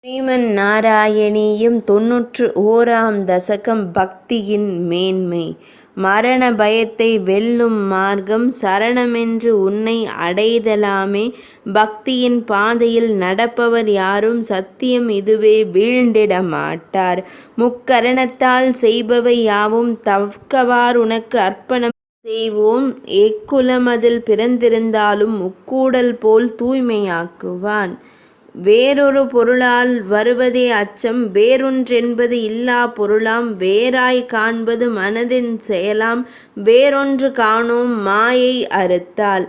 ஸ்ரீமன் நாராயணீயம் 91ஆம் தசகம். பக்தியின் மேன்மை. மரண பயத்தை வெல்லும் மார்க்கம் சரணமென்று உன்னை அடைதலாமே. பக்தியின் பாதையில் நடப்பவர் யாரும் சத்தியம் இதுவே வீழ்ந்திட மாட்டார். முக்கரணத்தால் செய்பவை யாவும் தக்கவார் உனக்கு அர்ப்பணம் செய்வோம். எக்குலமதில் பிறந்திருந்தாலும் முக்கூடல் போல் தூய்மையாக்குவான். வேறொரு பொருளால் வருவதே அச்சம் வேறொன்றென்பது இல்லா பொருளாம். வேறாய் காண்பது மனதின் செயலாம் வேறொன்று காணோம் மாயை அறுத்தால்.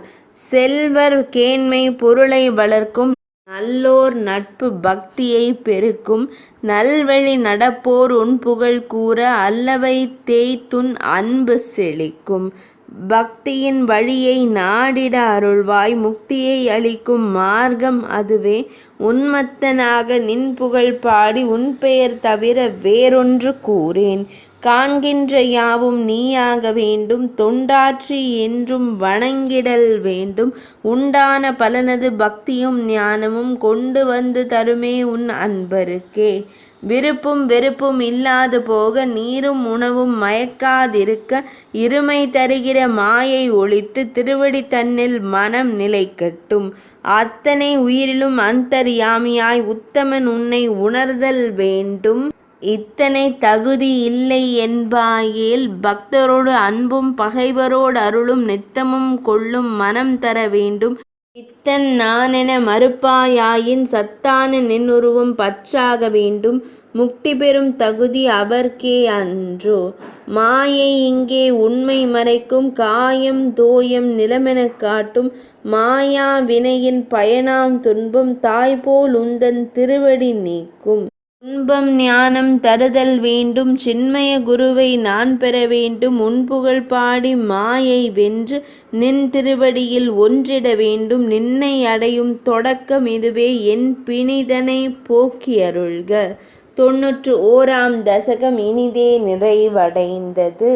செல்வர் கேண்மை பொருளை வளர்க்கும் நல்லோர் நட்பு பக்தியை பெருக்கும். நல்வழி நடப்போர் உன்புகழ் கூற அல்லவை தேய்த்துன் அன்பு செழிக்கும். பக்தியின் வழியை நாடிட அருள்வாய். முக்தியை அளிக்கும் மார்க்கம் அதுவே. உன்மத்தனாக நின் புகழ் பாடி உன்பெயர் தவிர வேறொன்று கூறேன். காண்கின்ற யாவும் நீயாக வேண்டும் தொண்டாற்றி என்றும் வணங்கிடல் வேண்டும். உண்டான பலனது பக்தியும் ஞானமும் கொண்டு வந்து தருமே உன் அன்பருக்கே. விருப்பும் வெறுப்பும் இல்லாது போக நீரும் உணவும் மயக்காதிருக்க இருமை தருகிற மாயை ஒழித்து திருவடி தன்னில் மனம் நிலைக்கட்டும். அத்தனை உயிரிலும் அந்தர்யாமியாய் உத்தமன் உன்னை உணர்தல் வேண்டும். இத்தனை தகுதி இல்லை என்பாயேல் பக்தரோடு அன்பும் பகைவரோடு அருளும் நித்தமும் கொள்ளும் மனம் தர வேண்டும். பித்தன் நானென மறுப்பாயாயின் சத்தான நின்னுருவம் பற்றாக வேண்டும். முக்தி பெறும் தகுதி அவர்க்கே அன்றோ. மாயை இங்கே உண்மை மறைக்கும் காயம் தோயம் நிலமெனக் காட்டும். மாயா வினையின் பயனாம் துன்பம் தாய்போல் உந்தன் திருவடி நீக்கும். துன்பம் ஞானம் தருதல் வேண்டும் சின்மய குருவை நான் பெற வேண்டும். உன்புகழ் பாடி மாயை வென்று நின் திருவடியில் ஒன்றிட வேண்டும். நின்னை அடையும் தொடக்கம் இதுவே என் பிணிதனை போக்கி அருள்க. 91ஆம் தசகம் இனிதே நிறைவடைந்தது.